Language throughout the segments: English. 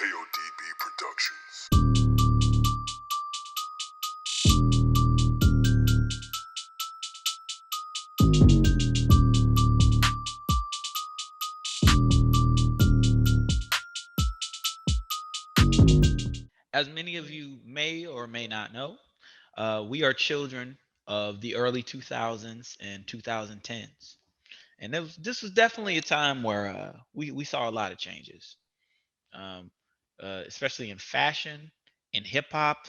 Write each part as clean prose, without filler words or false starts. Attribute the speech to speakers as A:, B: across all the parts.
A: KODB Productions.
B: As many of you may or may not know, we are children of the early 2000s and 2010s. And this was definitely a time where we saw a lot of changes, um, especially in fashion, in hip hop,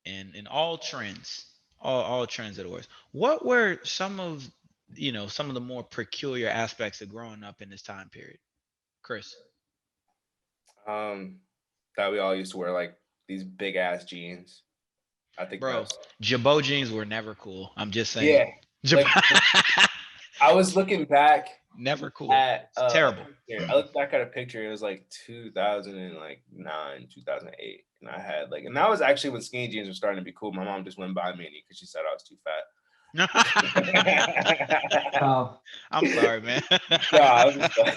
B: and in all trends, all trends at once. What were some of the more peculiar aspects of growing up in this time period, Chris?
C: Um, that we all used to wear like these big ass jeans. I think
B: Bro,
C: that's
B: Jabot jeans were never cool. I'm just saying.
C: yeah. Like I was looking back
B: Never cool.
C: at
B: It's
C: a
B: terrible.
C: picture. I looked back at a picture. It was like 2009, 2008, and I had like, and that was actually when skinny jeans were starting to be cool. My mom just went by me because she said I was too fat.
D: Oh,
B: I'm sorry, man.
C: No,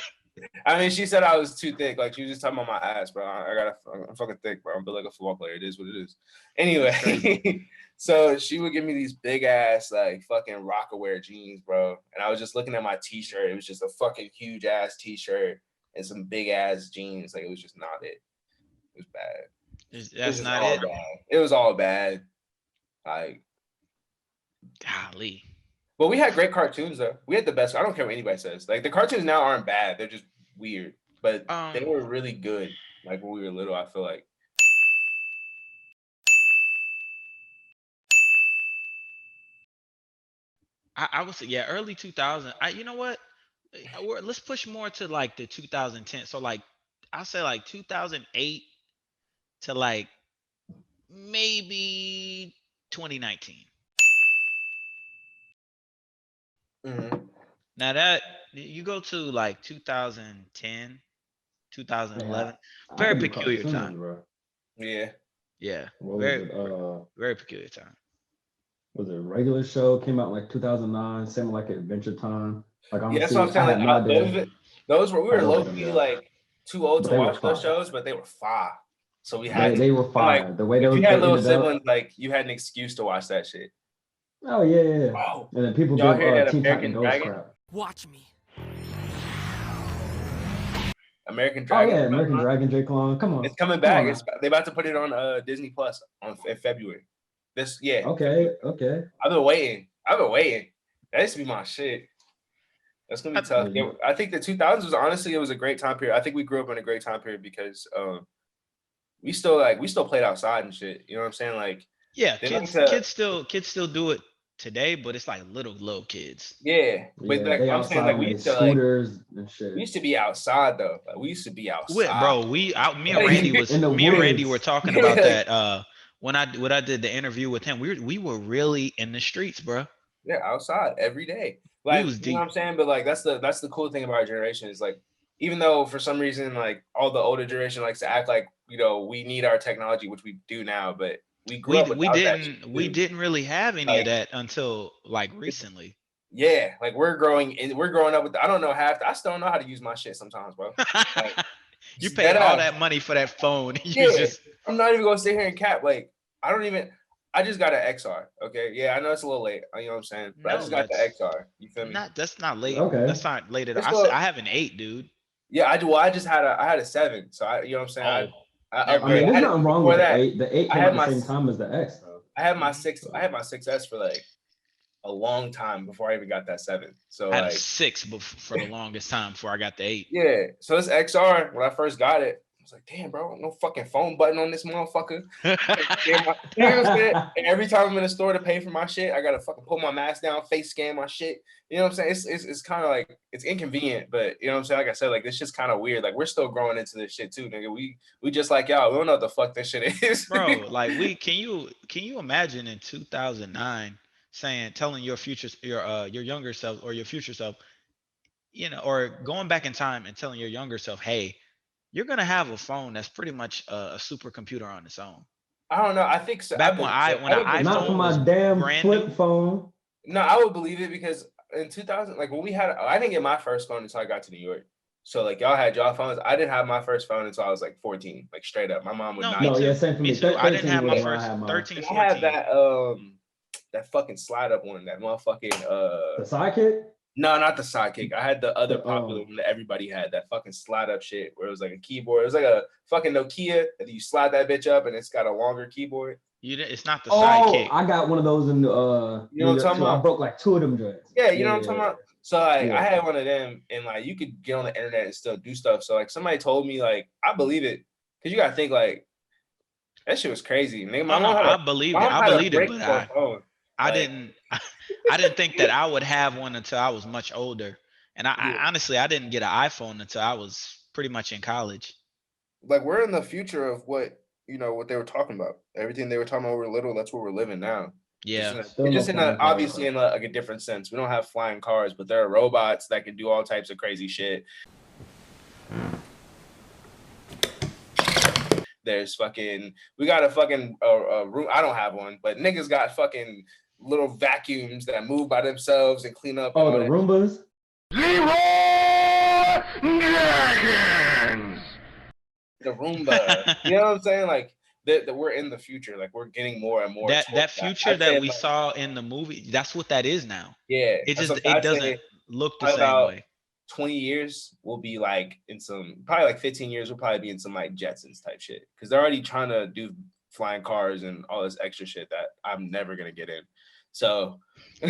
C: I mean, she said I was too thick. Like she was just talking about my ass, bro. I'm fucking thick, bro. I'm built like a football player. It is what it is.
B: That's crazy.
C: Anyway, so she would give me these big ass like fucking Rockaware jeans, bro. And I was just looking at my t-shirt. It was just a fucking huge ass t-shirt and some big ass jeans. Like it was just not it. It was bad. It was
B: That's
C: just
B: not
C: all
B: it.
C: bad. It was all bad. Like,
B: Golly.
C: but we had great cartoons though. We had the best. I don't care what anybody says. Like the cartoons now aren't bad. They're just weird, but they
B: Um,
C: were really good. Like when we were little, I feel like.
B: I would say yeah, early 2000. You know what? Let's push more to like the 2010. So like, I'll say like 2008 to like maybe 2019.
C: Mm-hmm.
B: Now that you go to like 2010,
D: yeah,
B: 2011,
D: I
B: very
D: could do
B: peculiar time.
D: cartoons, bro.
C: Yeah.
B: Yeah,
D: What was
B: very
D: it?
B: very peculiar time.
D: Was it a regular show? Came out like 2009. Same like Adventure Time. Like
C: Yeah, that's what
D: honestly,
C: I'm
D: I
C: saying. Like
D: had no idea
C: those were we
D: that
C: were
D: those were
C: low
D: gonna be
C: key
D: out,
C: like too old
D: but
C: to
D: they were
C: watch those
D: fire.
C: shows, but they were fire. So we had
D: They
C: to.
D: they were
C: And like
D: fire. The way
C: if you had
D: they
C: little
D: ended up.
C: siblings, like you had an excuse to watch that shit.
D: Oh yeah, yeah, yeah.
C: Oh,
D: And then people
C: y'all
D: give
C: hear that
D: Teen Titan
C: American
D: Go's
C: Dragon?
D: crap.
E: Watch me.
C: American
D: Oh
C: Dragon.
D: yeah, American Dragon, Jake Long.
C: It's coming
D: Come
C: back.
D: on
C: It's
D: now.
C: they about to put it on Disney Plus in February.
D: Okay,
C: February.
D: okay.
C: I've been waiting. I've been waiting. That used to be my shit. That's gonna be
B: I,
C: tough.
D: Yeah,
C: Yeah, I think the 2000s was honestly it was a great time period. I think we grew up in a great time period because we still played outside and shit. You know what I'm saying? Like
B: yeah,
C: they like
B: kids
C: to
B: kids still do it today, but it's like little kids.
C: yeah, but
D: yeah.
C: like
D: They
C: I'm saying
D: outside
C: like
D: on their scooters and
C: we
D: shit.
C: used to be outside though. Like we used to be outside.
B: Bro, we out me and
C: Like,
B: Randy was
D: In the
B: me and Randy were
D: woods.
B: talking about
C: like
B: that when I did the interview with him. We were really in the streets, bro.
C: yeah, outside every day.
B: We
C: Like,
B: was
C: you know what
B: deep.
C: I'm saying? But like that's the cool thing about our generation is like even though for some reason like all the older generation likes to act like, we need our technology, which we do now, but we grew
B: We
C: up
B: we
C: without that shit
B: didn't we
C: too.
B: didn't really have any of
C: Like
B: that until like recently.
C: yeah, like we're growing up with I don't know I still don't know how to use my shit sometimes, bro. Like
B: You
C: dead
B: paid all
C: ass.
B: that money for that phone. You
C: Yeah.
B: just
C: I'm not even gonna sit here and cap. Like I don't even I just got an XR. Okay. Yeah, I know it's a little late. You know what I'm saying? But I
B: no,
C: just got the XR. You feel me?
B: that's not late.
D: Okay.
B: That's not late at all.
C: It's still
B: I have an 8, dude.
C: yeah, I do. Well, I just had I had a 7, so you know what I'm saying.
B: Oh,
C: I
B: never
D: I mean,
C: upgraded. I
B: mind.
D: there's
C: had it
D: nothing wrong with
C: before
D: the
C: that.
D: eight. The eight
C: I
D: came out
C: had
D: the
C: my
D: same time as the X, though.
B: Mhm.
C: I
D: So
C: had my 6S for like a long time before I even got that 7. So
B: I had a
C: like
B: 6 for the longest time before I got the 8.
C: yeah. So this XR when I first got it, I was like, damn, bro, no fucking phone button on this motherfucker. You know what I'm saying? And every time I'm in the store to pay for my shit, I gotta fucking pull my mask down, face scan my shit. You know what I'm saying? It's kind of like it's inconvenient, but you know what I'm saying? Like I said, like this shit's kind of weird. Like we're still growing into this shit too, nigga. We just like y'all. We don't know what the fuck this shit is.
B: Bro, like we can you imagine in 2009 telling your younger self or your future self, or going back in time and telling your younger self, "Hey, you're going to have a phone that's pretty much a supercomputer on its own."
C: I don't know. I think so. I
B: Back
C: believe it.
B: when
C: I
B: an
C: would believe
D: not
C: it.
D: for
B: iPhone was
D: my damn
B: brand
D: flip
B: new.
D: phone.
C: No, I would believe it because in 2000, like when we had, I didn't get my first phone until I got to New York. So like y'all had y'all phones. I didn't have my first phone until I was like 14, like straight up. My mom would
B: No,
C: not.
B: me
D: No, yeah,
B: too.
D: same for
B: Me
D: me.
B: too. I didn't
D: 13
B: have
D: was
B: my
D: when I
B: first
D: had mine.
B: 13,
C: And I had
B: 14.
C: that fucking slide up one, that motherfucking
D: The sidekick?
C: no, not the sidekick. I had the other
D: The,
C: popular one that everybody had, that fucking slide up shit where it was like a keyboard. It was like a fucking Nokia, and you slide that bitch up and it's got a longer keyboard.
B: It's not the
D: Oh,
B: sidekick.
D: I got one of those in
C: You know
D: New
C: what I'm
D: York
C: talking
D: too. I
C: about?
D: broke like 2 of them joints.
C: Yeah, you know what I'm talking about? So like I
D: Yeah.
C: had one of them and like you could get on the internet and still do stuff. So like somebody told me like I believe it. Cause you gotta think like that shit was crazy. Nigga,
B: Oh no, I believed it. I
C: had a
B: believed it,
C: brick
B: but
C: for a phone.
B: I
C: Like,
B: didn't I didn't think that I would have one until I was much older. And
C: yeah.
B: I honestly I didn't get an iPhone until I was pretty much in college.
C: Like we're in the future of what what they were talking about. Everything they were talking about when we were little, that's what we're living now.
B: Yeah.
D: Still
C: It's
D: no
C: just in
D: flying
C: a
D: cars,
C: obviously in like a different sense. We don't have flying cars, but there are robots that can do all types of crazy shit. There's fucking we got a fucking room. I don't have one, but niggas got fucking little vacuums that move by themselves and clean up.
D: Oh, the Roombas?
C: The Roomba. You know what I'm saying? Like that we're in the future. Like we're getting more and more.
B: That future that we saw in the movie, that's what that is now.
C: Yeah.
B: It doesn't look the same
C: about
B: way.
C: 20 years we'll be like in some probably like 15 years we'll probably be in some like Jetsons type shit. Cause they're already trying to do flying cars and all this extra shit that I'm never gonna get in. So yeah,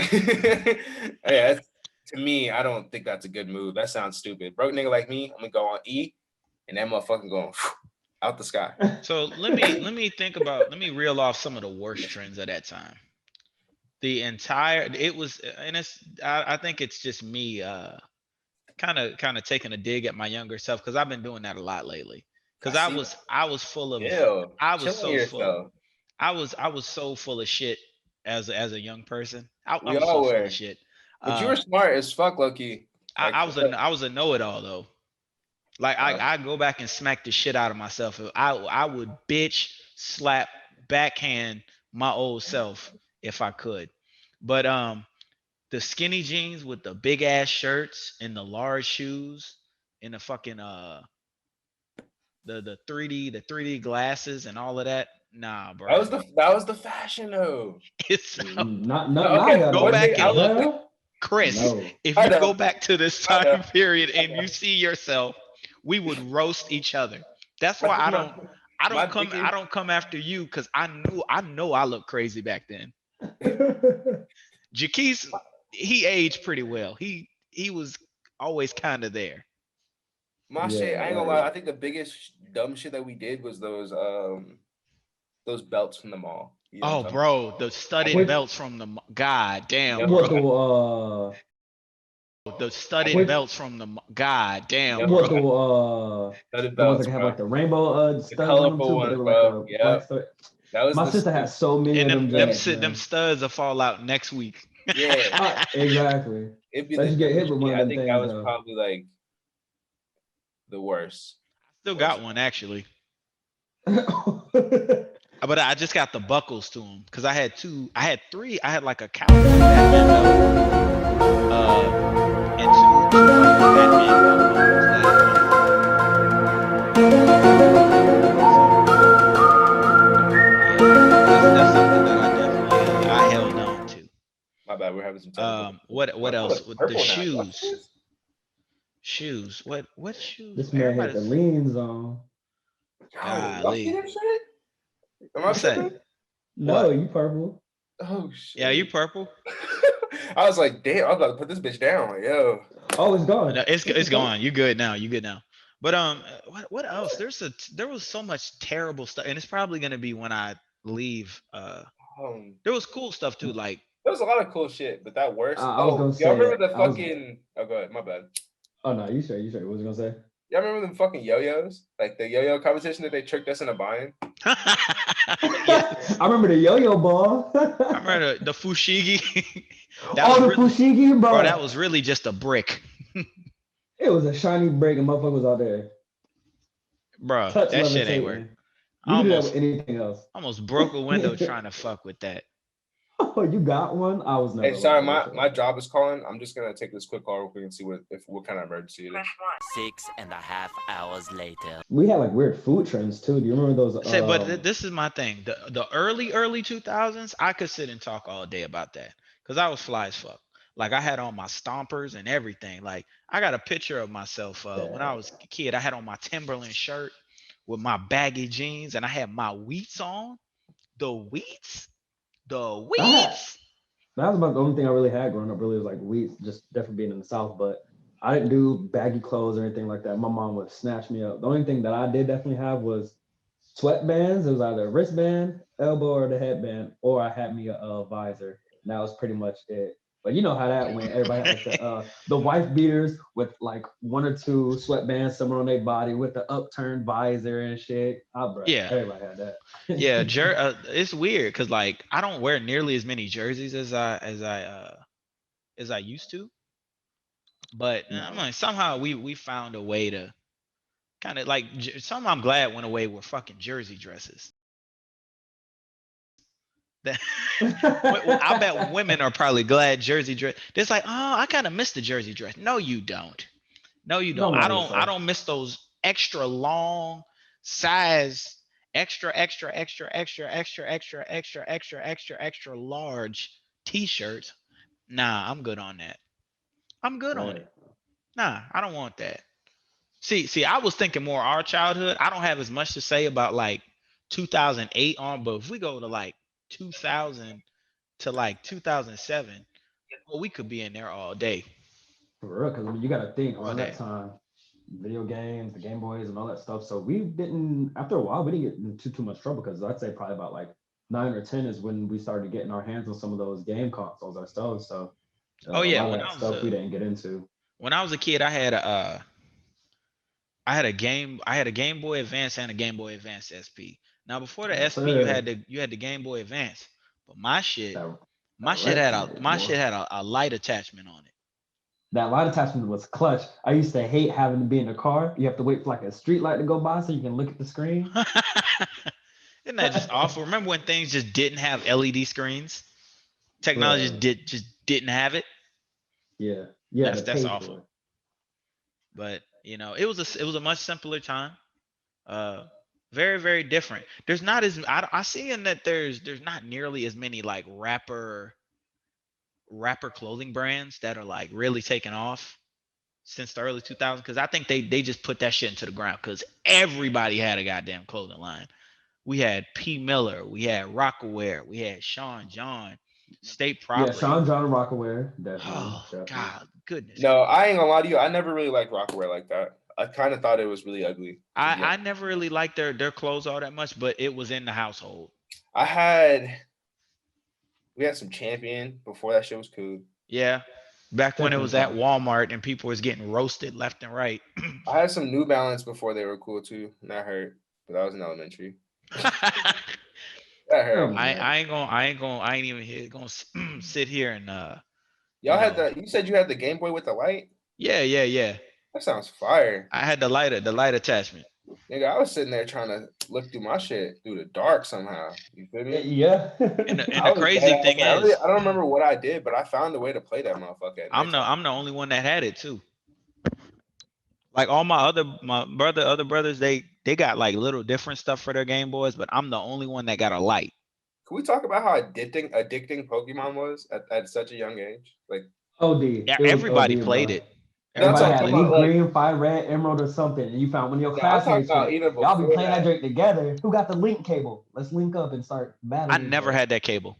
C: to me, I don't think that's a good move. That sounds stupid. Broke nigga like me, I'm gonna go on E and that motherfucking going out the sky.
B: So let me reel off some of the worst trends of that time. I think it's just me kind of taking a dig at my younger self because I've been doing that a lot lately. Because I was full of I was
C: Killing
B: so full
C: yourself.
B: I was so full of shit as a young person. I
C: We
B: was
C: all
B: so full
C: were.
B: of shit.
C: But you were smart as fuck, Loki. Like,
B: I was a know-it-all though. Like I go back and smack the shit out of myself. I would bitch, slap, backhand my old self if I could. But the skinny jeans with the big ass shirts and the large shoes and the fucking the 3D glasses and all of that. Nah, bro.
C: that was the fashion though.
B: It's
D: Not
C: Okay,
D: now.
B: go
C: one
B: back
C: thing
B: and
C: I
B: look.
D: Hell?
B: Chris,
D: No.
B: if
C: I
B: you
C: know.
B: go back to this
C: I know.
B: time period and
C: I
B: you
C: know.
B: see yourself, we would roast each other. That's why
C: My biggest-
B: I don't come after you because I know I look crazy back then. Jaquise, he aged pretty well. He was always kind of there.
C: My
D: Yeah,
C: shit, I ain't gonna
D: right.
C: lie. I think the biggest dumb shit that we did was those belts from the mall. You know what
B: Oh,
C: I'm talking
B: bro, the studded
D: Which-
B: belts from the god damn,
C: Yeah.
D: What
B: bro.
D: the
B: The studded
D: Which-
B: belts from the god damn,
C: Yeah.
D: what
B: bro.
C: Studded
D: the ones that
C: belts,
D: can have
C: bro.
D: like the rainbow
C: The
D: studs on them
C: colorful
D: too, but they
C: ones,
D: were like
C: bro.
D: a
C: Yeah,
D: black stud.
C: that was
D: My
C: the
D: sister had so many
B: And
D: of them joints, man.
B: them studs will fall out next week.
C: Yeah,
D: Exactly.
C: it'd be
D: Let
C: the
D: you get hit
C: dumbest
D: with one
C: shit.
D: of
C: I
D: them
C: think that
D: things,
C: was
D: though.
C: probably like the worst.
B: Still got one actually, but I just got the buckles to them because I had two. I had three. I had like a cowboy Batman belt, and two like Batman belt that's something that I definitely I held on to.
C: My bad, we're having some technical.
B: What else?
C: It's
B: The
C: purple now.
B: shoes. Shoes. What shoes?
D: This man had the
B: Everybody's
D: leans on.
C: Y'all see that shit? Am I
B: What's that?
C: tripping?
D: No,
B: What?
D: you purple.
C: Oh shit.
B: Yeah, you purple.
C: I was like, damn, I was about to put this bitch down. Like, yo.
D: Oh, it's gone.
B: No, it's gone. You good now. You good now. But what else? There was so much terrible stuff, and it's probably gonna be when I leave. There was cool stuff too, like
C: There was a lot of cool shit, but that worst.
D: I was gonna
C: y'all
D: say,
C: remember the fucking? Oh, go ahead. My bad.
D: Oh no, you say. What was you gonna say?
C: Y'all remember the fucking yo-yos? Like the yo-yo competition that they tricked us into buying?
B: yes.
D: I remember the yo-yo ball.
B: I remember the fushigi.
D: The fushigi, bro.
B: Bro, that was really just a brick.
D: It was a shiny brick, and motherfuckers out there.
B: Bro,
D: Touch
B: that shit ain't
D: levitating.
B: work.
D: You can do that with anything else.
B: Almost broke a window trying to fuck with that.
D: Oh, you got one? I was never.
C: Hey, sorry,
D: allowed to
C: my
D: get
C: job is calling. I'm just gonna take this quick call real quick and see what kind of emergency it is.
E: 6.5 hours later.
D: We had like weird food trends too. Do you remember those?
B: Say, but this is my thing. The early 2000s, I could sit and talk all day about that because I was fly as fuck. Like I had on my stompers and everything. Like I got a picture of myself when I was a kid. I had on my Timberland shirt with my baggy jeans, and I had my wheats on. The wheats, the
D: I had,
B: wheats.
D: that was about the only thing I really had growing up. Really was like wheat, just definitely being in the South. But I didn't do baggy clothes or anything like that. My mom would snatch me up. The only thing that I did definitely have was sweatbands. It was either a wristband, elbow, or the headband, or I had me a visor. And that was pretty much it. But you know how that went. Everybody had like the wife beaters with like one or two sweatbands somewhere on their body with the upturned visor and shit. Bro,
B: Yeah,
D: everybody had that.
B: yeah. It's weird because like I don't wear nearly as many jerseys as I used to. But I'm
D: No.
B: like somehow we found a way to kind of like some I'm glad went away with fucking jersey dresses. That I bet women are probably glad jersey dress. It's like, oh, I kind of miss the jersey dress. No, you don't. No, you don't.
D: Don't lie to yourself.
B: I don't miss those extra long size, extra large t-shirts. Nah, I'm good on that. I'm good on it.
D: Right.
B: Nah, I don't want that. See, I was thinking more our childhood. I don't have as much to say about like 2008 on, but if we go to like 2000 to like 2007, well, we could be in there all day.
D: For real, because I mean, you got to think
B: All
D: around
B: day.
D: that time, video games, the Game Boys, and all that stuff. So we didn't. After a while, we didn't get into too much trouble because I'd say probably about like 9 or 10 is when we started getting our hands on some of those game consoles ourselves. So
B: Oh
D: a
B: yeah,
D: lot of that stuff we didn't get into.
B: when I was a kid, I had a Game Boy Advance and a Game Boy Advance SP. Now before the
D: Yes,
B: SP,
D: sir.
B: you had the Game Boy Advance, but my shit
D: That,
B: my
D: that
B: shit had a
D: rectangle,
B: my
D: boy.
B: shit had a light attachment on it.
D: That light attachment was clutch. I used to hate having to be in the car. You have to wait for like a street light to go by so you can look at the screen.
B: Isn't that just awful? Remember when things just didn't have LED screens? Technology
D: Bro,
B: just didn't have it.
D: yeah, you had to
B: That's
D: pay for
B: awful.
D: it.
B: But it was a much simpler time. Very different. There's not as I see in that there's not nearly as many like rapper clothing brands that are like really taking off since the early 2000s because I think they just put that shit into the ground because everybody had a goddamn clothing line. We had P. Miller, we had Rockaware, we had Sean John, State
D: Yeah,
B: Property.
D: Sean John Rockaware, definitely.
B: Oh God, goodness.
C: No, I ain't gonna lie to you. I never really liked Rockaware like that. I kind of thought it was really ugly.
B: I never really liked their clothes all that much, but it was in the household.
C: We had some Champion before that shit was cool.
B: Yeah. Back when it
D: Definitely
B: was at
D: fun.
B: Walmart and people was getting roasted left and right.
C: I had some New Balance before they were cool too. And that hurt, but that was in elementary. That hurt.
B: I ain't even gonna sit here and
C: Y'all had you said you had the Game Boy with the light?
B: Yeah.
C: That sounds fire.
B: I had the light attachment.
C: Nigga, I was sitting there trying to look through my shit through the dark somehow. You feel me?
D: Yeah.
B: And the crazy thing is,
C: I don't remember what I did, but I found a way to play that motherfucker.
B: I'm the only one that had it too. Like all my other brothers, they got like little different stuff for their Game Boys, but I'm the only one that got a light.
C: Can we talk about how addicting Pokemon was at such a young age? Like
D: OD.
B: Yeah,
D: It was
B: everybody
D: OD,
B: played
D: bro.
B: it.
D: Everybody
C: I'm
D: had
C: talking
D: Leaf
C: about, like-
D: Green, Fire Red, Emerald, or something, and you found one of your
C: Yeah, I'm talking
D: classmates.
C: about
D: with it.
C: even
D: Y'all be
C: before
D: playing that
C: that.
D: joint together. Who got the link cable? Let's link up and start battling.
B: I never had that cable.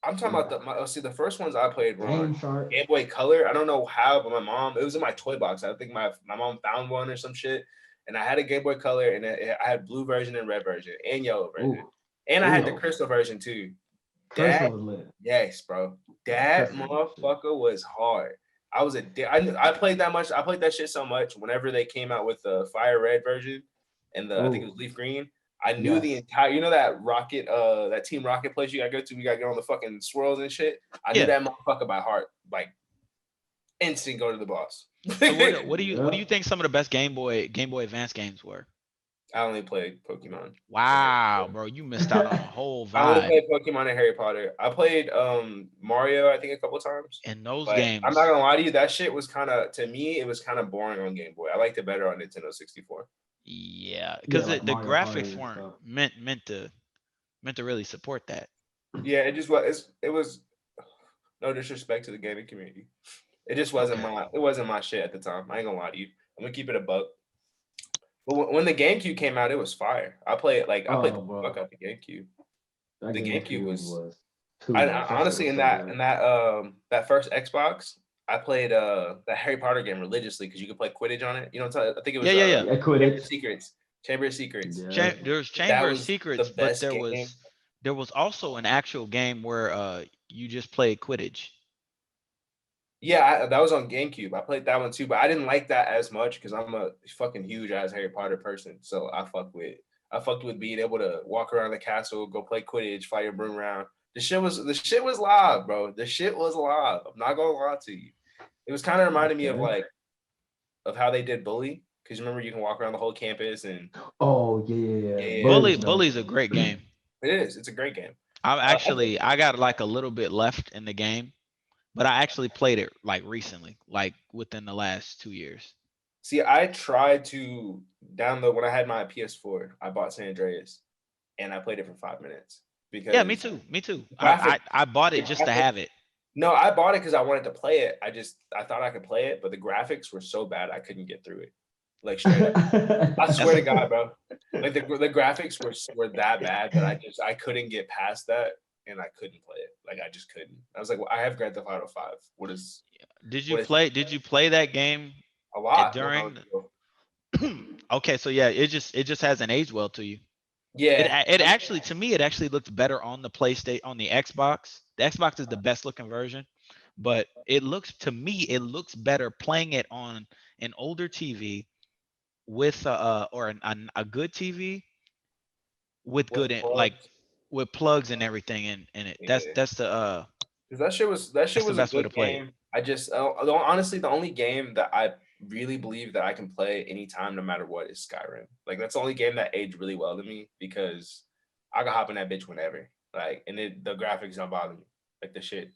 C: I'm talking about the first ones I played were on
D: Game Shark.
C: Game Boy Color. I don't know how, but my mom, it was in my toy box. I think my mom found one or some shit. And I had a Game Boy Color, and I had blue version and red version and yellow version.
D: Ooh.
C: And I had the
D: Ooh.
C: crystal version too.
D: Crystal was lit.
C: Yes, bro. That
D: Crystal
C: motherfucker was hard. I played that much. I played that shit so much. Whenever they came out with the Fire Red version and I think it was Leaf Green, I knew the entire. You know that Rocket, that Team Rocket place you gotta go to. We gotta get on the fucking swirls and shit. I knew that motherfucker by heart. Like instant go to the boss.
B: So what do you think some of the best Game Boy Advance games were?
C: I only played Pokemon.
B: Wow, bro, you missed out on a whole
C: I only
B: vibe.
C: played Pokemon and Harry Potter. I played Mario, I think, a couple times.
B: In those
C: But
B: games,
C: I'm not gonna lie to you, that shit was kind of, to me, it was kind of boring on Game Boy. I liked it better on Nintendo 64.
B: yeah, because
D: like
B: the
D: Mario Party
B: graphics
D: and
B: weren't
D: stuff.
B: meant to really support that.
C: Yeah, it just was. It was no disrespect to the gaming community. It just wasn't
B: Okay.
C: my shit at the time. I ain't gonna lie to you. I'm gonna keep it a buck. But when the GameCube came out, it was fire. I played
D: Oh,
C: the fuck
D: bro,
C: out the GameCube.
D: that
C: The GameCube
D: GameCube
C: was
D: was too
C: I
D: much. That shit
C: honestly
D: was
C: in
D: so good.
C: that first Xbox, I played that Harry Potter game religiously because you could play Quidditch on it. You know what I'm saying? I think it was
B: Yeah, yeah, yeah.
D: Yeah,
C: Chamber of
D: Quidditch.
C: Secrets. Chamber of Secrets.
D: Yeah.
B: There's
C: That
B: Chamber of
C: was the
B: Secrets, but
C: best game.
B: there was also an actual game where you just played Quidditch.
C: Yeah, that was on GameCube. I played that one too, but I didn't like that as much because I'm a fucking huge ass Harry Potter person. So I fucked with being able to walk around the castle, go play Quidditch, fly your broom around. The shit was live, bro. The shit was live. I'm not gonna lie to you. It was kind of reminding me of
D: Okay.
C: of how they did Bully, because remember you can walk around the whole campus and
D: Oh yeah,
C: Yeah.
D: Bully was dope.
B: Bully's a great game.
C: it is. It's a great game.
B: I got like a little bit left in the game, but I actually played it like recently, like within the last 2 years.
C: See, I tried to download when I had my PS4. I bought San Andreas, and I played it for 5 minutes
B: Yeah,
C: because
B: me too.
C: graphic.
B: I bought
C: the
B: it just to
C: graphic-
B: have it.
C: No, I bought it because I wanted to play it. I thought I could play it, but the graphics were so bad I couldn't get through it. Like straight up, I swear to God, bro. Like the graphics were that bad that I couldn't get past that, and I couldn't play it. Like I just couldn't. I was like, well, I have Grand Theft Auto 5. What is
B: Did you
C: what is
B: play that game
C: a lot? when I
B: during
C: was-
B: okay, so yeah, it just hasn't aged well to you.
C: Yeah,
B: It actually, to me, it actually looks better on the PlayStation, on the Xbox. The Xbox is the best looking version, but it looks, to me, it looks better playing it on an older TV with a good TV with
C: with
B: good like
C: plugs.
B: with plugs and everything in it.
C: Yeah.
B: That's the
C: 'Cause that shit
B: that's the
C: was a
B: best way to
C: good
B: play it.
C: game. I just honestly the only game that I really believe that I can play anytime, no matter what, is Skyrim. Like that's the only game that aged really well to me because I can hop in that bitch whenever. Like and the graphics don't bother me. Like the shit.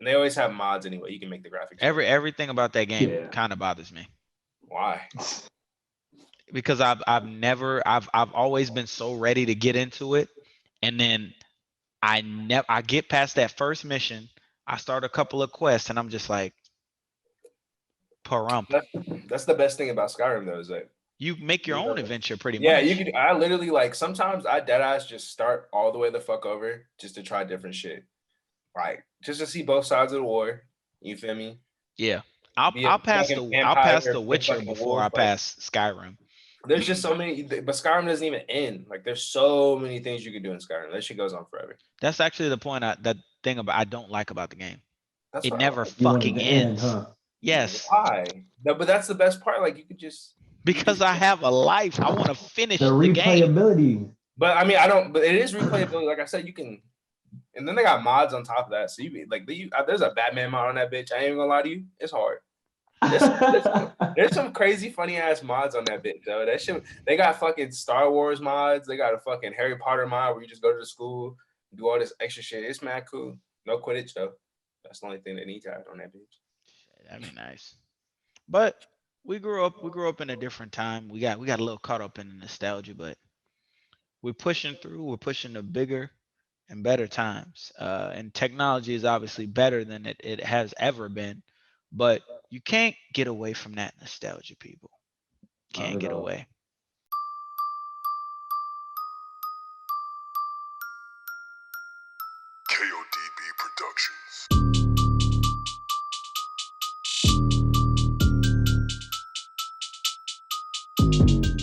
C: And they always have mods anyway. You can make the graphics better.
B: Everything about that game
D: Yeah.
B: kind of bothers me
C: Why?
B: because I've always been so ready to get into it, and then I get past that first mission, I start a couple of quests, and I'm just like, parump.
C: That's the best thing about Skyrim though, is that
B: You make your
C: you
B: own
C: know,
B: adventure pretty
C: yeah,
B: much.
C: you could. I literally like sometimes I dead ass just start all the way the fuck over just to try different shit, like just to see both sides of the war. You feel me?
B: Yeah.
C: Be a fucking
B: I'll pass
C: vampire,
B: the
C: be a
B: Witcher
C: fucking
B: before I
C: wolf. Like
B: pass Skyrim.
C: there's just so many, but Skyrim doesn't even end. Like there's so many things you could do in Skyrim. That shit goes on forever.
B: That's actually the point that thing about I don't like about the game.
C: That's
B: It
C: what I
B: never
C: like.
D: You want it
B: fucking
D: to end,
B: ends.
D: huh?
B: Yes.
C: Why? No, but that's the best part. Like you could just
B: Because I have a life. I want to finish
D: The
B: the game.
D: replayability.
C: But I mean, I don't. But it is replayability. Like I said, you can, and then they got mods on top of that. So there's a Batman mod on that bitch. I ain't even gonna lie to you, it's hard. There's some crazy funny ass mods on that bitch though. That shit. They got fucking Star Wars mods. They got a fucking Harry Potter mod where you just go to the school, do all this extra shit. It's mad cool. No Quidditch though. That's the only thing they need to add on that bitch.
B: That'd be nice. But we grew up in a different time. We got a little caught up in the nostalgia, but we're pushing through. We're pushing to bigger and better times. And technology is obviously better than it has ever been. But you can't get away from that nostalgia, people. Can't get away.
A: KODB Productions.